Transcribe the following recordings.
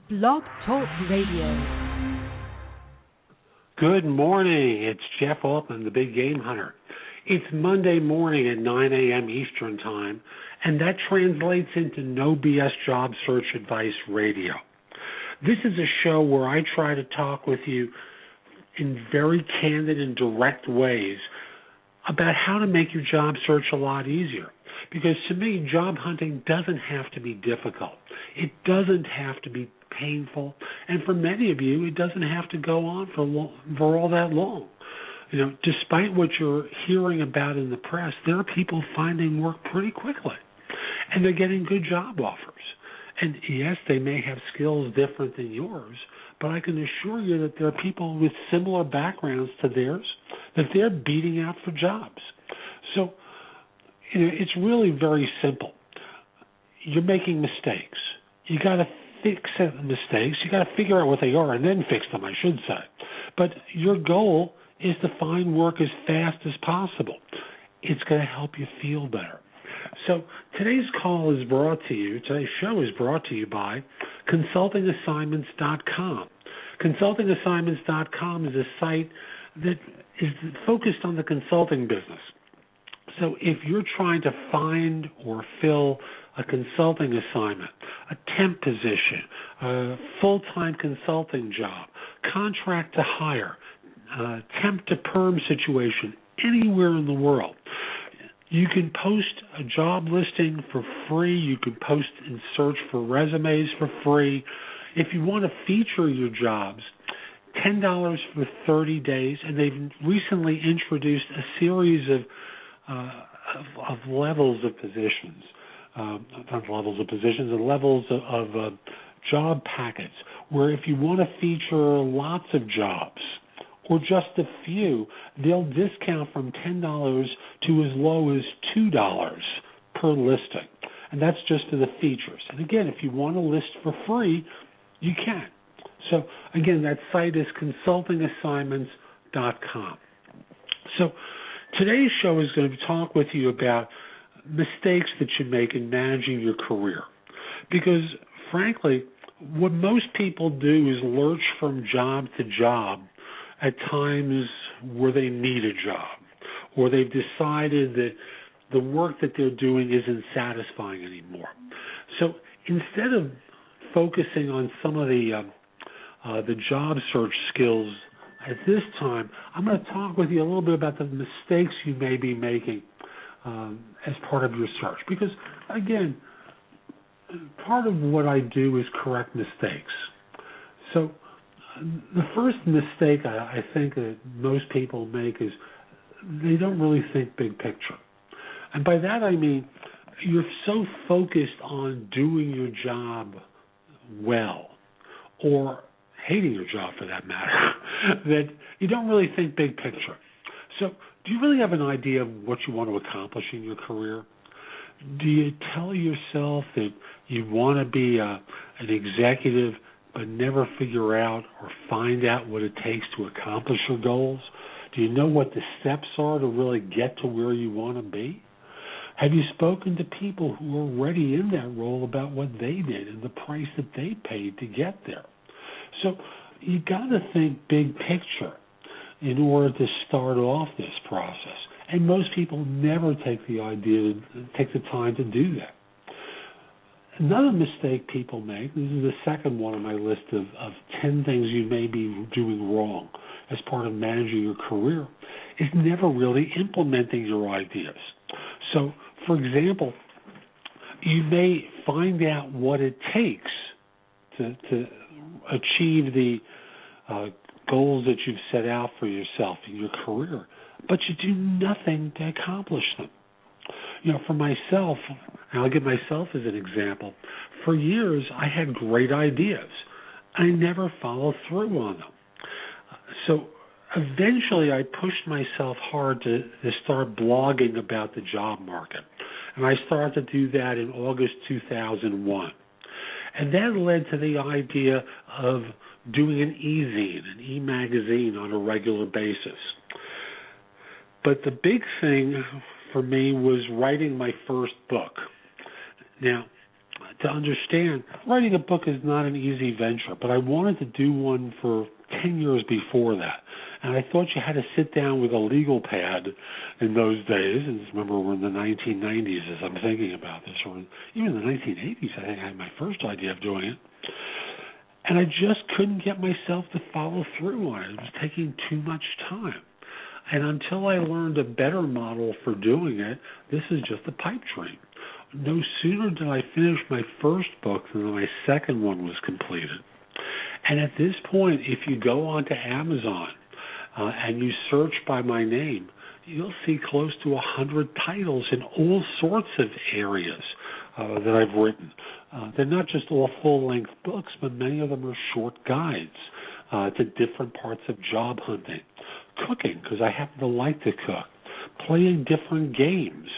Blog Talk Radio. Good morning. It's Jeff Altman, the Big Game Hunter. It's Monday morning at 9 a.m. Eastern Time, and that translates into No BS Job Search Advice Radio. This is a show where I try to talk with you in very candid and direct ways about how to make your job search a lot easier. Because to me, job hunting doesn't have to be difficult. It doesn't have to be painful. And for many of you, it doesn't have to go on for all that long. You know, despite what you're hearing about in the press, there are people finding work pretty quickly. And they're getting good job offers. And yes, they may have skills different than yours, but I can assure you that there are people with similar backgrounds to theirs that they're beating out for jobs. So, you know, it's really very simple. You're making mistakes. You got to fix the mistakes. You got to figure out what they are and then fix them, I should say. But your goal is to find work as fast as possible. It's going to help you feel better. So today's show is brought to you by consultingassignments.com. Consultingassignments.com is a site that is focused on the consulting business. So if you're trying to find or fill a consulting assignment, a temp position, a full-time consulting job, contract to hire, temp to perm situation, anywhere in the world, you can post a job listing for free. You can post and search for resumes for free. If you want to feature your jobs, $10 for 30 days, and they've recently introduced a series of levels of positions, levels of job packets, where if you want to feature lots of jobs or just a few, they'll discount from $10 to as low as $2 per listing. And that's just for the features. And again, if you want to list for free, you can. So again, that site is consultingassignments.com. So today's show is going to talk with you about mistakes that you make in managing your career. Because, frankly, what most people do is lurch from job to job at times where they need a job, or they've decided that the work that they're doing isn't satisfying anymore. So instead of focusing on some of the job search skills at this time, I'm going to talk with you a little bit about the mistakes you may be making as part of your search. Because, again, part of what I do is correct mistakes. So the first mistake I think that most people make is they don't really think big picture. And by that I mean you're so focused on doing your job well, or hating your job for that matter, that you don't really think big picture. So do you really have an idea of what you want to accomplish in your career? Do you tell yourself that you want to be an executive but never figure out or find out what it takes to accomplish your goals? Do you know what the steps are to really get to where you want to be? Have you spoken to people who are already in that role about what they did and the price that they paid to get there? So you got to think big picture in order to start off this process. And most people never take the time to do that. Another mistake people make, this is the second one on my list of 10 things you may be doing wrong as part of managing your career, is never really implementing your ideas. So, for example, you may find out what it takes to achieve the goals that you've set out for yourself in your career, but you do nothing to accomplish them. You know, for myself, and I'll give myself as an example, for years I had great ideas. I never followed through on them. So eventually I pushed myself hard to start blogging about the job market. And I started to do that in August 2001. And that led to the idea of doing an e-zine, an e-magazine on a regular basis. But the big thing for me was writing my first book. Now, to understand writing a book is not an easy venture, but I wanted to do one for 10 years before that. And I thought you had to sit down with a legal pad in those days. And remember, we're in the 1990s as I'm thinking about this, or even the 1980s, I think I had my first idea of doing it. And I just couldn't get myself to follow through on it. It was taking too much time. And until I learned a better model for doing it, this is just a pipe dream. No sooner did I finish my first book than my second one was completed. And at this point, if you go onto Amazon and you search by my name, you'll see close to 100 titles in all sorts of areas that I've written. They're not just all full-length books, but many of them are short guides to different parts of job hunting, cooking, because I happen to like to cook, playing different games,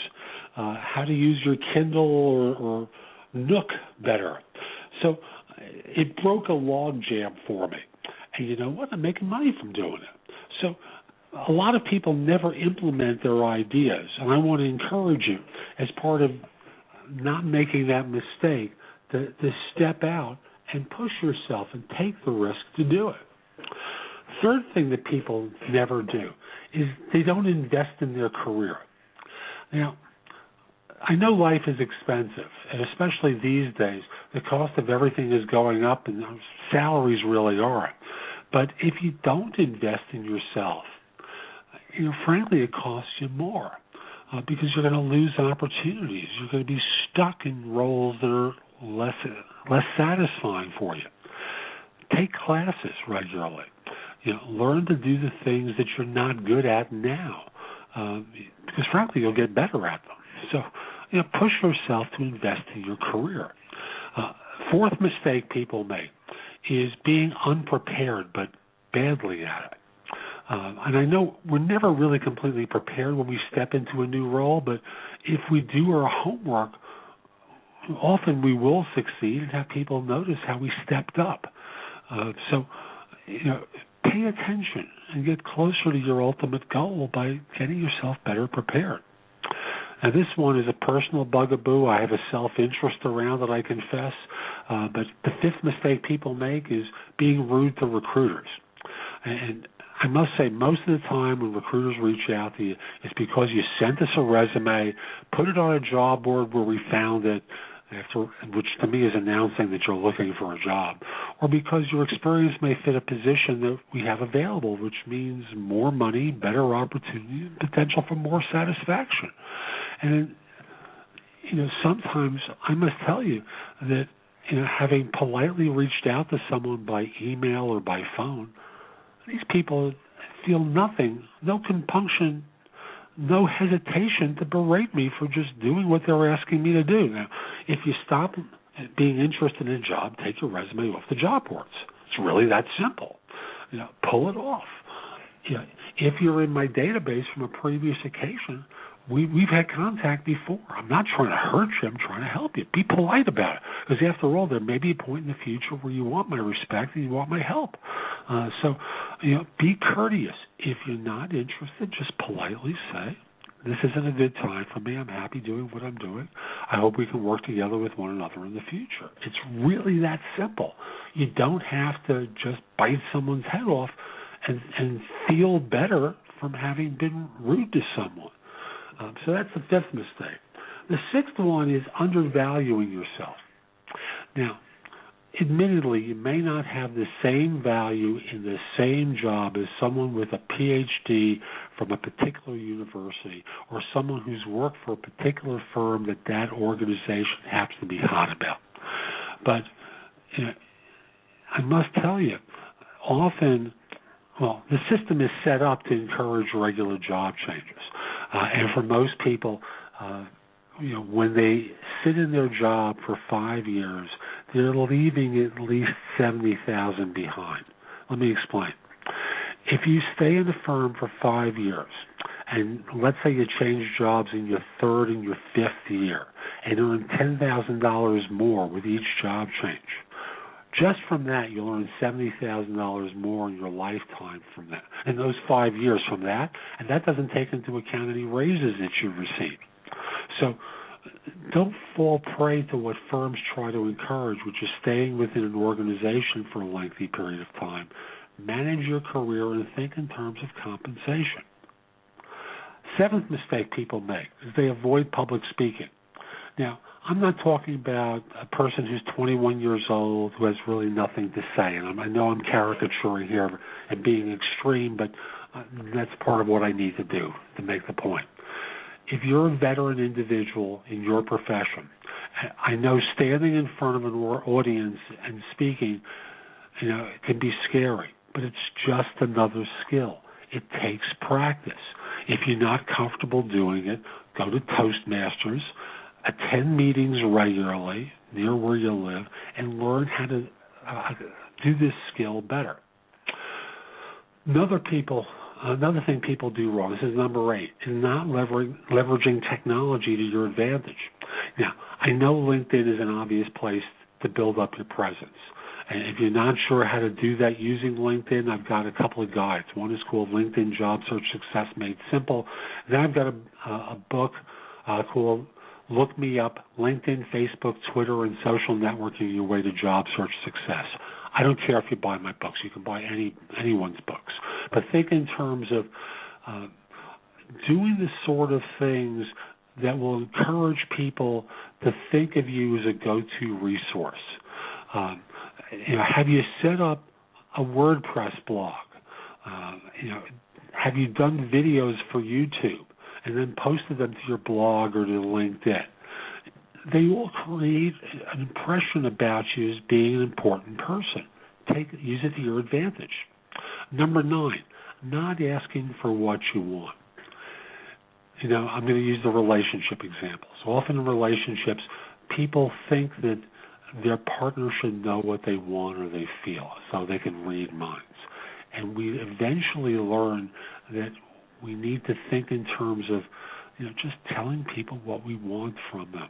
how to use your Kindle or Nook better. So it broke a log jam for me. And you know what? I'm making money from doing it. So a lot of people never implement their ideas, and I want to encourage you, as part of not making that mistake, to step out and push yourself and take the risk to do it. Third thing that people never do is they don't invest in their career. Now, I know life is expensive, and especially these days, the cost of everything is going up, and salaries really aren't. But if you don't invest in yourself, frankly, it costs you more because you're going to lose opportunities. You're going to be stuck in roles that are less satisfying for you. Take classes regularly. Learn to do the things that you're not good at now, because frankly, you'll get better at them. So, push yourself to invest in your career. Fourth mistake people make is being unprepared, but badly at it. And I know we're never really completely prepared when we step into a new role, but if we do our homework, often we will succeed and have people notice how we stepped up. So, pay attention and get closer to your ultimate goal by getting yourself better prepared. Now, this one is a personal bugaboo. I have a self-interest around it, I confess. But the fifth mistake people make is being rude to recruiters. And I must say, most of the time when recruiters reach out to you, it's because you sent us a resume, put it on a job board where we found it, which to me is announcing that you're looking for a job, or because your experience may fit a position that we have available, which means more money, better opportunity, and potential for more satisfaction. And, sometimes I must tell you that, having politely reached out to someone by email or by phone, these people feel nothing, no compunction, no hesitation to berate me for just doing what they're asking me to do. Now, if you stop being interested in a job, take your resume off the job boards. It's really that simple. Pull it off. If you're in my database from a previous occasion, we've had contact before. I'm not trying to hurt you. I'm trying to help you. Be polite about it. Because after all, there may be a point in the future where you want my respect and you want my help. So, be courteous. If you're not interested, just politely say, this isn't a good time for me. I'm happy doing what I'm doing. I hope we can work together with one another in the future. It's really that simple. You don't have to just bite someone's head off and feel better from having been rude to someone. So that's the fifth mistake. The sixth one is undervaluing yourself. Now, admittedly, you may not have the same value in the same job as someone with a PhD from a particular university or someone who's worked for a particular firm that organization happens to be hot about. But I must tell you, often, the system is set up to encourage regular job changes. And for most people, when they sit in their job for 5 years, they're leaving at least $70,000 behind. Let me explain. If you stay in the firm for 5 years, and let's say you change jobs in your third and your fifth year, and earn $10,000 more with each job change, just from that, you'll earn $70,000 more in your lifetime from that, in those 5 years from that, and that doesn't take into account any raises that you've received. So Don't fall prey to what firms try to encourage, which is staying within an organization for a lengthy period of time. Manage your career and think in terms of compensation. Seventh mistake people make is they avoid public speaking. Now, I'm not talking about a person who's 21 years old who has really nothing to say. And I know I'm caricaturing here and being extreme, but that's part of what I need to do to make the point. If you're a veteran individual in your profession, I know standing in front of an audience and speaking, it can be scary, but it's just another skill. It takes practice. If you're not comfortable doing it, go to Toastmasters, attend meetings regularly near where you live, and learn how to do this skill better. Another thing people do wrong, this is number 8, is not leveraging technology to your advantage. Now, I know LinkedIn is an obvious place to build up your presence. And if you're not sure how to do that using LinkedIn, I've got a couple of guides. One is called LinkedIn Job Search Success Made Simple. Then I've got a book called Look Me Up, LinkedIn, Facebook, Twitter, and Social Networking Your Way to Job Search Success. I don't care if you buy my books. You can buy anyone's books. But think in terms of doing the sort of things that will encourage people to think of you as a go-to resource. Have you set up a WordPress blog? Have you done videos for YouTube and then posted them to your blog or to LinkedIn? They all create an impression about you as being an important person. Use it to your advantage. Number 9, not asking for what you want. I'm going to use the relationship example. So often in relationships, people think that their partner should know what they want or they feel, so they can read minds. And we eventually learn that we need to think in terms of, just telling people what we want from them.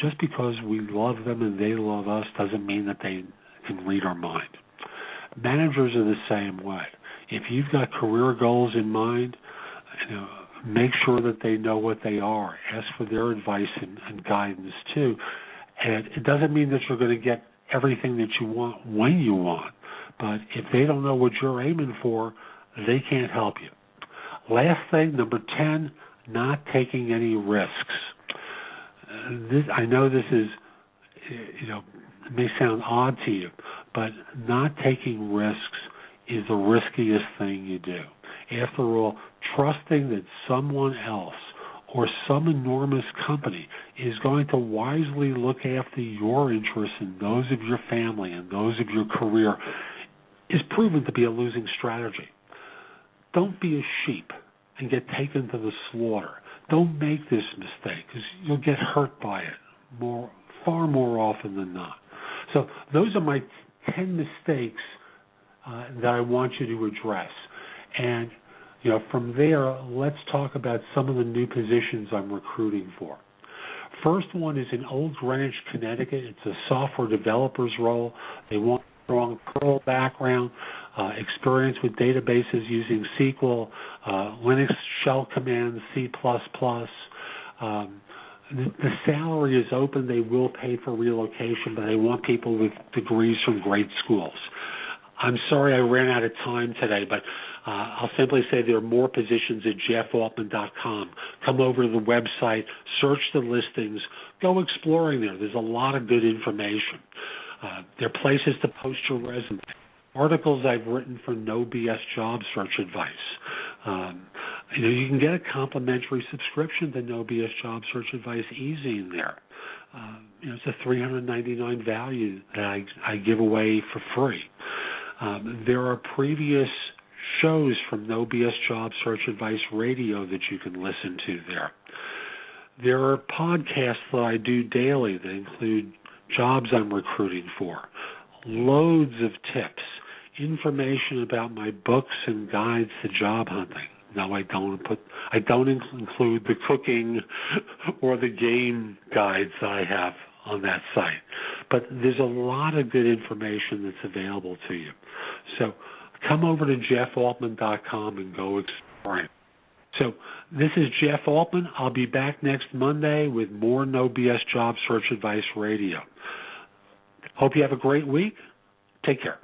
Just because we love them and they love us doesn't mean that they can read our mind. Managers are the same way. If you've got career goals in mind, make sure that they know what they are. Ask for their advice and guidance too. And it doesn't mean that you're going to get everything that you want when you want. But if they don't know what you're aiming for, they can't help you. Last thing, number 10, not taking any risks. I know this is, it may sound odd to you, but not taking risks is the riskiest thing you do. After all, trusting that someone else or some enormous company is going to wisely look after your interests and those of your family and those of your career is proven to be a losing strategy. Don't be a sheep and get taken to the slaughter. Don't make this mistake because you'll get hurt by it far more often than not. So those are my 10 mistakes that I want you to address. And from there, let's talk about some of the new positions I'm recruiting for. First one is in Old Greenwich, Connecticut. It's a software developer's role. They want a strong Perl background, experience with databases using SQL, Linux shell commands, C++. The salary is open. They will pay for relocation, but they want people with degrees from great schools. I'm sorry I ran out of time today, but I'll simply say there are more positions at jeffaltman.com. Come over to the website, search the listings, go exploring there. There's a lot of good information. There are places to post your resume. Articles I've written for No BS Job Search Advice. You can get a complimentary subscription to No BS Job Search Advice easy in there. It's a $399 value that I give away for free. There are previous shows from No BS Job Search Advice Radio that you can listen to there. There are podcasts that I do daily that include jobs I'm recruiting for, loads of tips, information about my books and guides to job hunting. No, I don't include the cooking or the game guides that I have on that site. But there's a lot of good information that's available to you. So come over to jeffaltman.com and go exploring. So this is Jeff Altman. I'll be back next Monday with more No BS Job Search Advice Radio. Hope you have a great week. Take care.